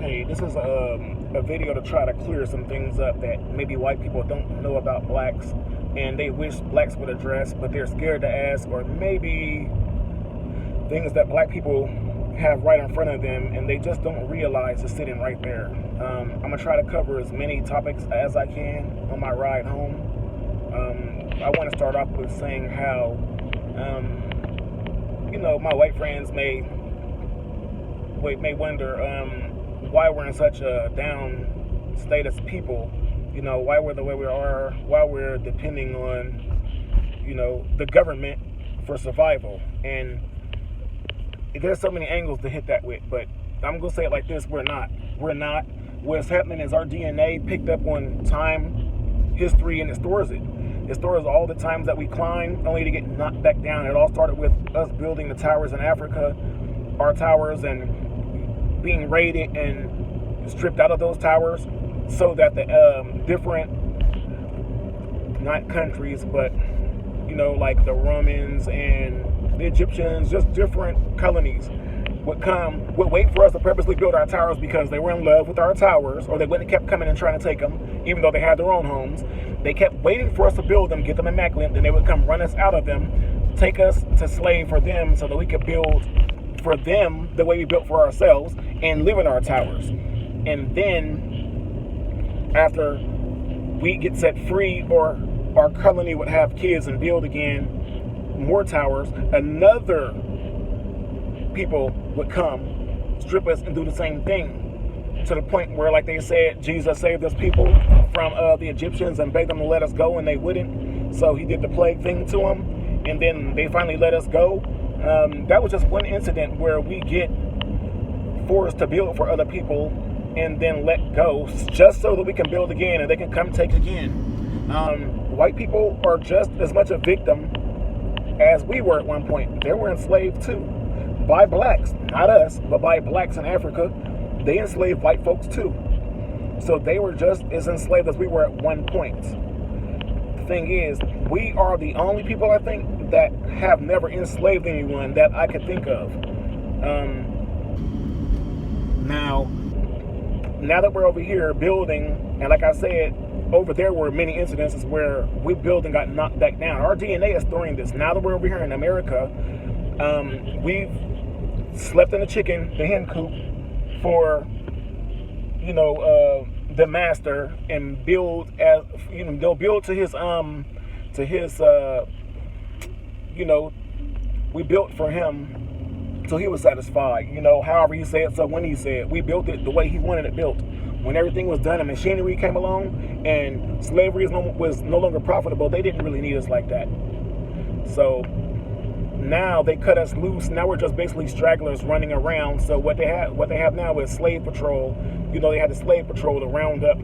Hey, this is a video to try to clear some things up that maybe white people don't know about blacks, and they wish blacks would address, but they're scared to ask, or maybe things that black people have right in front of them, and they just don't realize is sitting right there. I'm gonna try to cover as many topics as I can on my ride home. I want to start off with saying how, my white friends may wonder why we're in such a down state as people, why we're the way we are, why we're depending on, the government for survival. And there's so many angles to hit that with, but I'm going to say it like this: we're not. What's happening is our DNA picked up on time, history, and it stores it. It stores all the times that we climbed only to get knocked back down. It all started with us building the towers in Africa, our towers, and being raided and stripped out of those towers so that the different, not countries, but like the Romans and the Egyptians, just different colonies would wait for us to purposely build our towers because they were in love with our towers, or they wouldn't have kept coming and trying to take them even though they had their own homes. They kept waiting for us to build them, get them immaculate, then they would come run us out of them, take us to slave for them so that we could build for them the way we built for ourselves and live in our towers. And then after we get set free, or our colony would have kids and build again more towers, another people would come, strip us, and do the same thing, to the point where, like they said, Jesus saved us people from the Egyptians and begged them to let us go, and they wouldn't. So he did the plague thing to them, and then they finally let us go. That was just one incident where we get forced to build for other people and then let go just so that we can build again and they can come take again. White people are just as much a victim as we were at one point. They were enslaved too, by blacks, not us, but by blacks in Africa. They enslaved white folks too. So they were just as enslaved as we were at one point. The thing is, we are the only people, I think, that have never enslaved anyone that I could think of. Now that we're over here building, and like I said, over there were many incidences where we built and got knocked back down. Our DNA is storing this. Now that we're over here in America, we've slept in the hen coop for, the master, and build as, they'll build to his, we built for him so he was satisfied, however he said, so when he said, we built it the way he wanted it built. When everything was done and machinery came along and slavery was no longer profitable, they didn't really need us like that. So now they cut us loose. Now we're just basically stragglers running around. So what they have now is slave patrol. They had the slave patrol to round up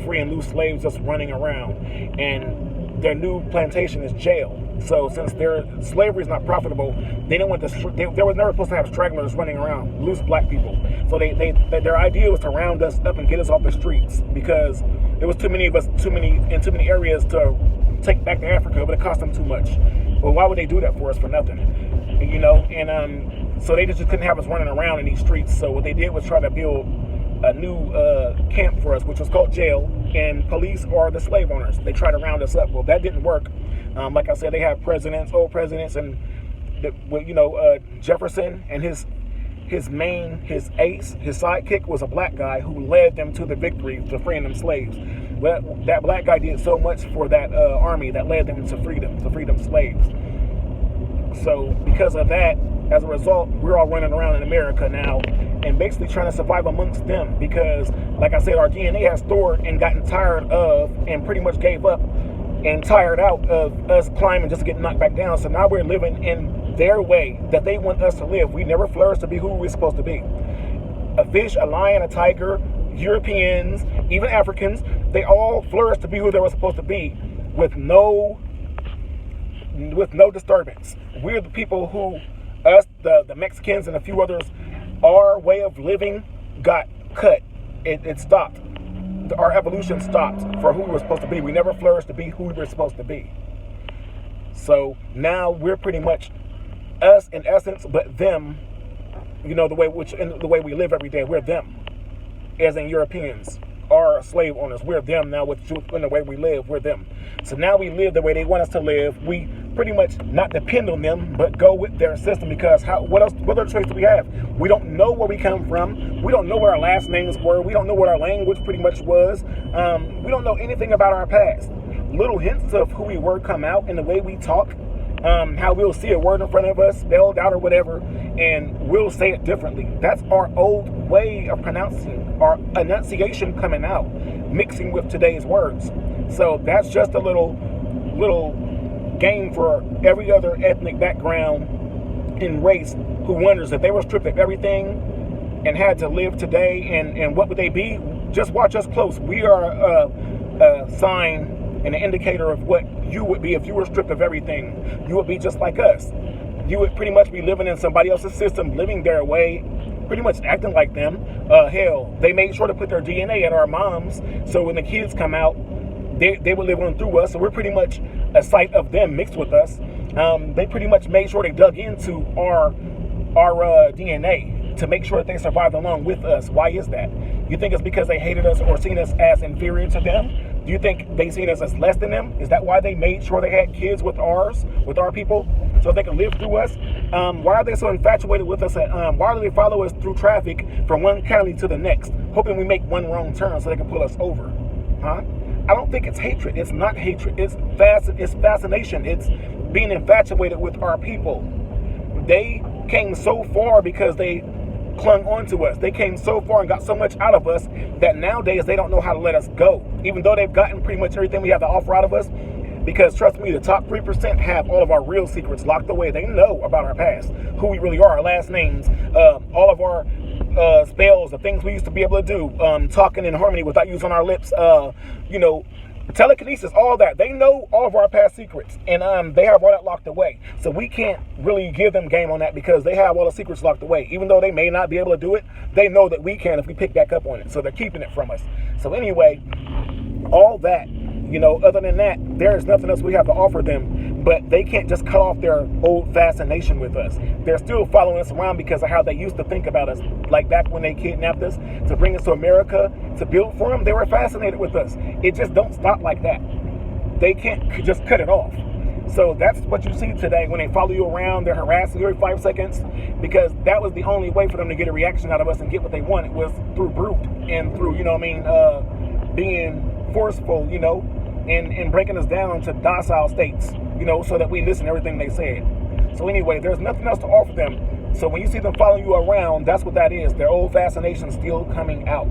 free and loose slaves just running around. And their new plantation is jail. So since their slavery is not profitable, they don't want they were never supposed to have stragglers running around, loose black people. So their idea was to round us up and get us off the streets, because there was too many of us, in too many areas to take back to Africa, but it cost them too much. Well, why would they do that for us for nothing? So they just couldn't have us running around in these streets. So what they did was try to build a new camp for us, which was called jail, and police are the slave owners. They tried to round us up. Well, that didn't work. Like I said, they have old presidents, and Jefferson and his sidekick was a black guy who led them to the victory, to freeing them slaves. Well, that black guy did so much for that army that led them to freedom slaves. So because of that, as a result, we're all running around in America now and basically trying to survive amongst them, because, like I said, our DNA has stored and gotten tired of, and pretty much gave up and tired out of us climbing just to get knocked back down. So now we're living in their way that they want us to live. We never flourished to be who we're supposed to be. A fish, a lion, a tiger, Europeans, even Africans, they all flourished to be who they were supposed to be with no disturbance. We're the people who, us, the Mexicans and a few others, our way of living got cut. It stopped. Our evolution stopped for who we were supposed to be. We never flourished to be who we were supposed to be. So now we're pretty much us in essence, but them, the way we live every day, we're them. as in Europeans are slave owners. We're them now in the way we live. We're them. So now we live the way they want us to live. We pretty much not depend on them, but go with their system because what other choice do we have? We don't know where we come from. We don't know what our last names were. We don't know what our language pretty much was. We don't know anything about our past. Little hints of who we were come out in the way we talk. How we'll see a word in front of us, spelled out or whatever, and we'll say it differently. That's our old way of pronouncing, our enunciation coming out, mixing with today's words. So that's just a little game for every other ethnic background and race who wonders if they were stripped of everything and had to live today, and what would they be? Just watch us close. We are a sign and an indicator of what you would be if you were stripped of everything. You would be just like us. You would pretty much be living in somebody else's system, living their way, pretty much acting like them. Hell, they made sure to put their DNA in our moms, so when the kids come out, they would live on through us. So we're pretty much a sight of them mixed with us. They pretty much made sure they dug into our DNA to make sure that they survived along with us. Why is that? You think it's because they hated us or seen us as inferior to them? Do you think they seen us as less than them? Is that why they made sure they had kids with our people, so they could live through us? Why are they so infatuated with us? Why do they follow us through traffic from one county to the next, hoping we make one wrong turn so they can pull us over? Huh? I don't think it's hatred. It's not hatred. It's fascination. It's being infatuated with our people. They came so far because they clung on to us. They came so far and got so much out of us that nowadays they don't know how to let us go, even though they've gotten pretty much everything we have to offer out of us. Because trust me, the top 3% have all of our real secrets locked away. They know about our past, who we really are, our last names, all of our spells, the things we used to be able to do, talking in harmony without using our lips, telekinesis, all that. They know all of our past secrets, and they have all that locked away. So we can't really give them game on that because they have all the secrets locked away. Even though they may not be able to do it, they know that we can if we pick back up on it. So they're keeping it from us. So anyway, all that, other than that, there's nothing else we have to offer them. But they can't just cut off their old fascination with us. They're still following us around because of how they used to think about us. Like back when they kidnapped us to bring us to America to build for them, they were fascinated with us. It just don't stop like that. They can't just cut it off. So that's what you see today. When they follow you around, they're harassing you every 5 seconds, because that was the only way for them to get a reaction out of us and get what they wanted, was through brute and through, being forceful, and breaking us down to docile states, so that we listen to everything they said. So anyway, there's nothing else to offer them. So when you see them following you around, that's what that is. Their old fascination still coming out.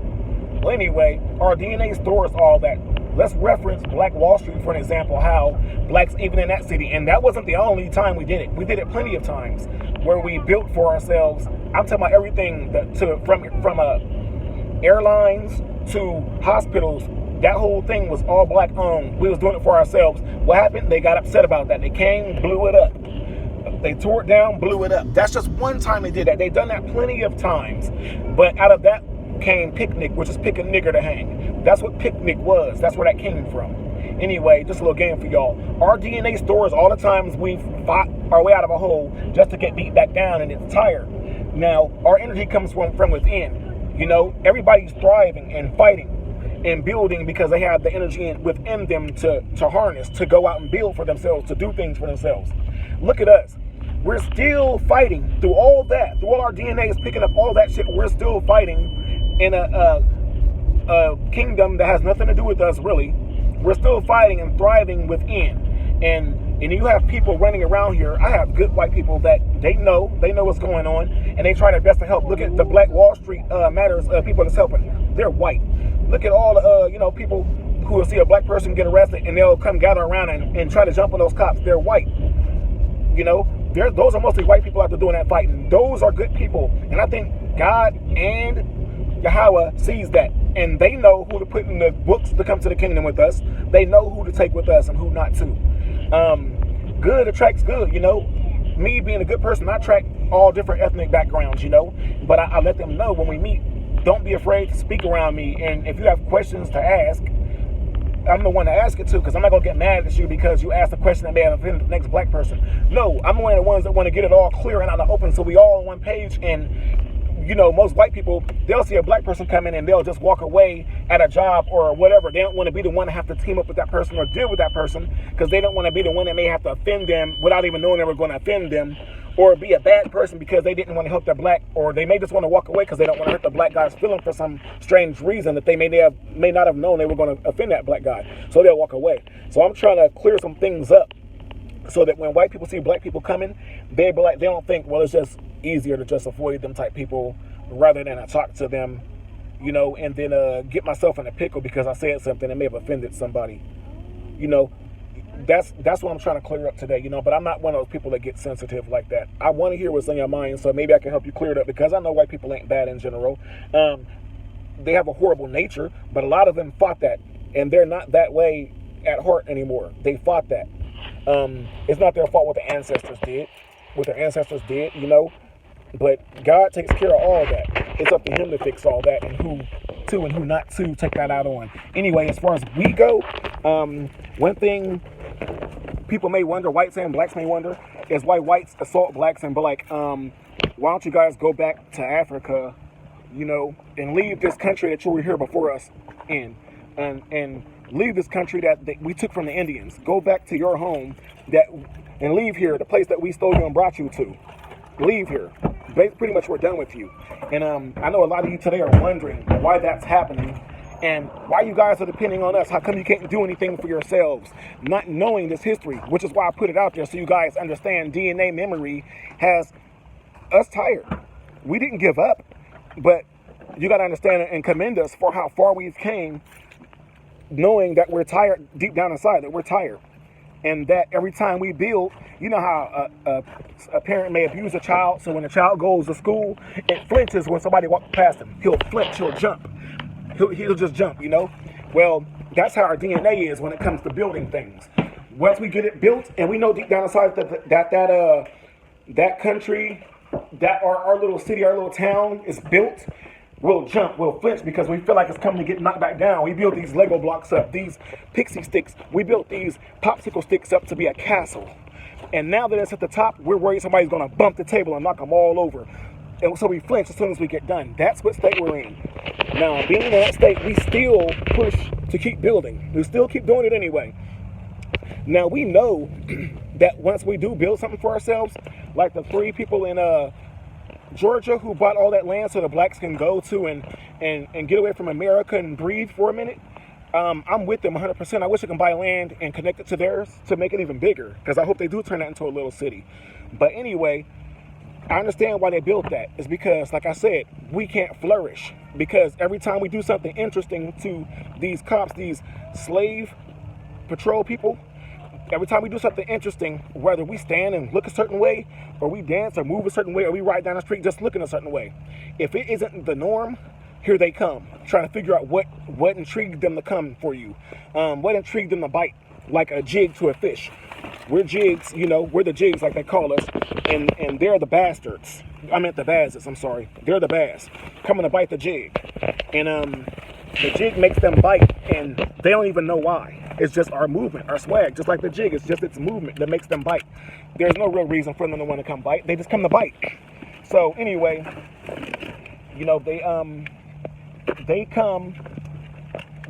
Well, anyway, our DNA stores all that. Let's reference Black Wall Street for an example, how blacks, even in that city, and that wasn't the only time we did it. We did it plenty of times where we built for ourselves. I'm talking about everything from airlines to hospitals. That whole thing was all black owned. We was doing it for ourselves. What happened? They got upset about that. They came, blew it up. They tore it down, blew it up. That's just one time they did that. They've done that plenty of times. But out of that came picnic, which is pick a nigger to hang. That's what picnic was. That's where that came from. Anyway, just a little game for y'all. Our DNA stores all the times we've fought our way out of a hole just to get beat back down and it's tired. Now, our energy comes from within. Everybody's thriving and fighting and building because they have the energy within them to harness, to go out and build for themselves, to do things for themselves. Look at us. We're still fighting through all that. Through all our DNA is picking up all that shit. We're still fighting in a kingdom that has nothing to do with us, really. We're still fighting and thriving within. And you have people running around here. I have good white people that they know what's going on, and they try their best to help. Look at the Black Wall Street matters people that's helping. They're white. Look at all the people who will see a black person get arrested and they'll come gather around and try to jump on those cops. They're white. Those are mostly white people out there doing that fighting. Those are good people. And I think God and Yahweh sees that. And they know who to put in the books to come to the kingdom with us. They know who to take with us and who not to. Good attracts good, Me being a good person, I attract all different ethnic backgrounds, But I let them know when we meet, don't be afraid to speak around me. And if you have questions to ask, I'm the one to ask it to, because I'm not going to get mad at you because you asked a question that may have offended the next black person. No, I'm one of the ones that want to get it all clear and out in the open so we all on one page and you know, most white people, they'll see a black person come in and they'll just walk away at a job or whatever. They don't want to be the one to have to team up with that person or deal with that person because they don't want to be the one that may have to offend them without even knowing they were going to offend them, or be a bad person because they didn't want to help their black, or they may just want to walk away because they don't want to hurt the black guy's feeling for some strange reason that they may not have known they were going to offend that black guy. So they'll walk away. So I'm trying to clear some things up so that when white people see black people coming, they be like, they don't think, well, it's just easier to just avoid them type people rather than I talk to them, you know, and then get myself in a pickle because I said something that may have offended somebody. You know, that's what I'm trying to clear up today, you know, but I'm not one of those people that get sensitive like that. I want to hear what's in your mind, so maybe I can help you clear it up, because I know white people ain't bad in general. They have a horrible nature, but a lot of them fought that, and they're not that way at heart anymore. They fought that. It's not their fault what their ancestors did, you know, but God takes care of all that. It's up to him to fix all that, and who to and who not to take that out on. Anyway, as far as we go, one thing people may wonder, whites and blacks may wonder, is why whites assault blacks and be like, why don't you guys go back to Africa, you know, and leave this country that you were here before us in, and leave this country that we took from the Indians. Go back to your home and leave here, the place that we stole you and brought you to. Leave here. Pretty much we're done with you. And I know a lot of you today are wondering why that's happening and why you guys are depending on us. How come you can't do anything for yourselves? Not knowing this history, which is why I put it out there so you guys understand. DNA memory has us tired. We didn't give up, but you got to understand and commend us for how far we've came, knowing that we're tired deep down inside, that we're tired. And that every time we build, you know how a parent may abuse a child, so when a child goes to school, it flinches when somebody walks past him. He'll flinch, he'll jump. He'll just jump, you know? Well, that's how our DNA is when it comes to building things. Once we get it built, and we know deep down inside that country, that our little city, our little town is built, we'll jump, we'll flinch because we feel like it's coming to get knocked back down. We build these Lego blocks up, these pixie sticks. We built these popsicle sticks up to be a castle. And now that it's at the top, we're worried somebody's going to bump the table and knock them all over. And so we flinch as soon as we get done. That's what state we're in. Now, being in that state, we still push to keep building. We still keep doing it anyway. Now, we know that once we do build something for ourselves, like the 3 people in Georgia who bought all that land so the blacks can go to and get away from America and breathe for a minute, I'm with them 100%. I wish I could buy land and connect it to theirs to make it even bigger, because I hope they do turn that into a little city. But anyway, I understand why they built that. It's because, like I said, we can't flourish, because every time we do something interesting to these cops, these slave patrol people, every time we do something interesting, whether we stand and look a certain way, or we dance or move a certain way, or we ride down the street just looking a certain way, if it isn't the norm, here they come, trying to figure out what intrigued them to come for you, what intrigued them to bite, like a jig to a fish. We're jigs, you know, we're the jigs like they call us, and they're the bastards. I meant the bazzes, I'm sorry. They're the bass, coming to bite the jig. And the jig makes them bite, and they don't even know why. It's just our movement, our swag, just like the jig. It's just its movement that makes them bite. There's no real reason for them to want to come bite. They just come to bite. So anyway, you know, they come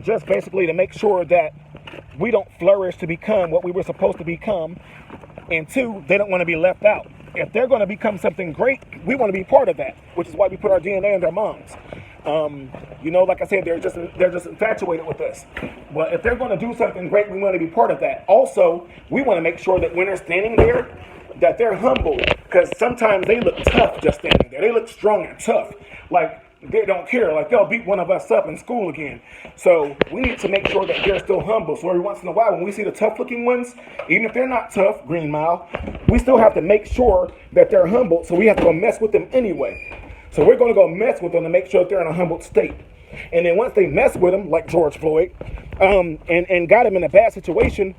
just basically to make sure that we don't flourish to become what we were supposed to become. And 2, they don't want to be left out. If they're going to become something great, we want to be part of that, which is why we put our DNA in their moms. You know, like I said, they're just infatuated with us. Well, if they're going to do something great, we want to be part of that. Also, we want to make sure that when they're standing there, that they're humble, because sometimes they look tough just standing there. They look strong and tough, like they don't care, like they'll beat one of us up in school again. So we need to make sure that they're still humble. So every once in a while, when we see the tough looking ones, even if they're not tough, Green Mile, we still have to make sure that they're humble. So we have to go mess with them anyway. So we're going to go mess with them to make sure that they're in a humbled state. And then once they mess with them, like George Floyd, and got him in a bad situation,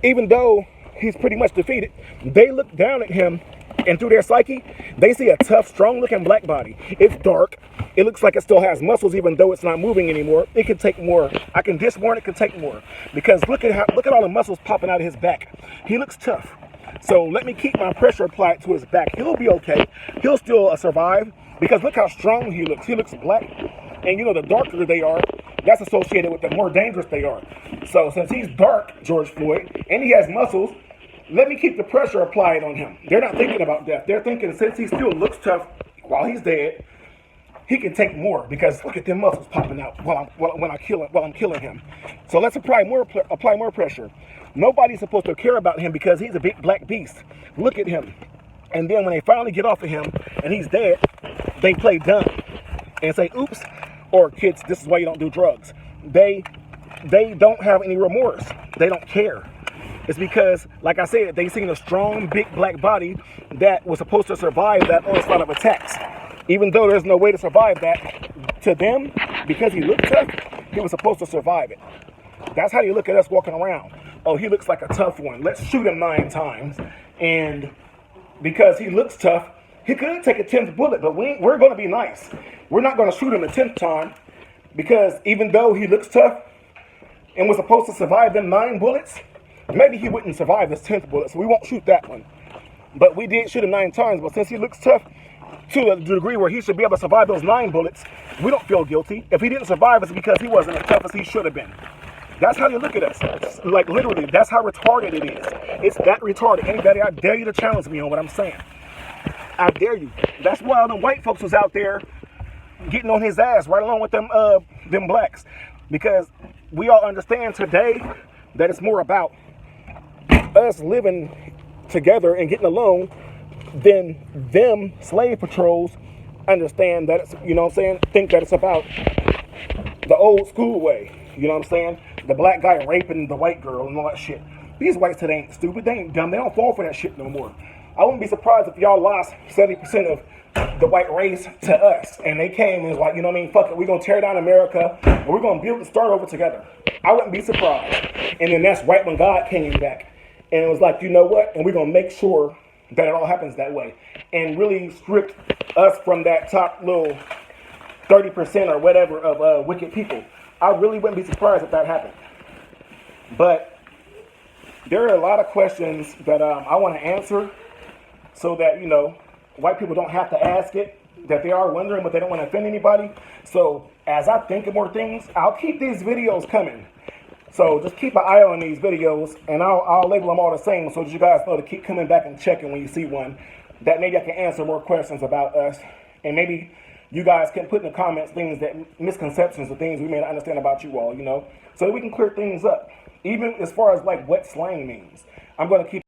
even though he's pretty much defeated, they look down at him, and through their psyche, they see a tough, strong-looking black body. It's dark. It looks like it still has muscles, even though it's not moving anymore. It can take more. I can dish more, and it can take more. Because look at all the muscles popping out of his back. He looks tough. So let me keep my pressure applied to his back. He'll be okay. He'll still survive. Because look how strong he looks. He looks black. And you know, the darker they are, that's associated with the more dangerous they are. So since he's dark, George Floyd, and he has muscles, let me keep the pressure applied on him. They're not thinking about death. They're thinking since he still looks tough while he's dead, he can take more because look at them muscles popping out while I'm killing him. So let's apply more pressure. Nobody's supposed to care about him because he's a big black beast. Look at him. And then when they finally get off of him and he's dead, they play dumb and say, oops, or kids, this is why you don't do drugs. They don't have any remorse. They don't care. It's because, like I said, they seen a strong, big black body that was supposed to survive that onslaught of attacks. Even though there's no way to survive that, to them, because he looked tough, he was supposed to survive it. That's how you look at us walking around. Oh, he looks like a tough one. Let's shoot him 9 times. And because he looks tough, he could take a 10th bullet, but we're going to be nice. We're not going to shoot him a 10th time because even though he looks tough and was supposed to survive them 9 bullets, maybe he wouldn't survive this 10th bullet, so we won't shoot that one. But we did shoot him 9 times, but since he looks tough to the degree where he should be able to survive those 9 bullets, we don't feel guilty. If he didn't survive, it's because he wasn't as tough as he should have been. That's how you look at us. It's like literally, that's how retarded it is. It's that retarded. Anybody, I dare you to challenge me on what I'm saying. I dare you. That's why all the white folks was out there getting on his ass right along with them blacks. Because we all understand today that it's more about us living together and getting along than them slave patrols understand that it's, you know what I'm saying, think that it's about the old school way. You know what I'm saying? The black guy raping the white girl and all that shit. These whites today ain't stupid. They ain't dumb. They don't fall for that shit no more. I wouldn't be surprised if y'all lost 70% of the white race to us. And they came and was like, you know what I mean? Fuck it. We're going to tear down America. And we're going to build and start over together. I wouldn't be surprised. And then that's right when God came back. And it was like, you know what? And we're going to make sure that it all happens that way. And really strip us from that top little 30% or whatever of wicked people. I really wouldn't be surprised if that happened. But there are a lot of questions that I want to answer so that, you know, white people don't have to ask it, that they are wondering, but they don't want to offend anybody. So as I think of more things, I'll keep these videos coming. So just keep an eye on these videos, and I'll label them all the same so that you guys know to keep coming back and checking when you see one, that maybe I can answer more questions about us, and maybe you guys can put in the comments things that misconceptions or things we may not understand about you all, you know, so that we can clear things up. Even as far as like what slang means, I'm going to keep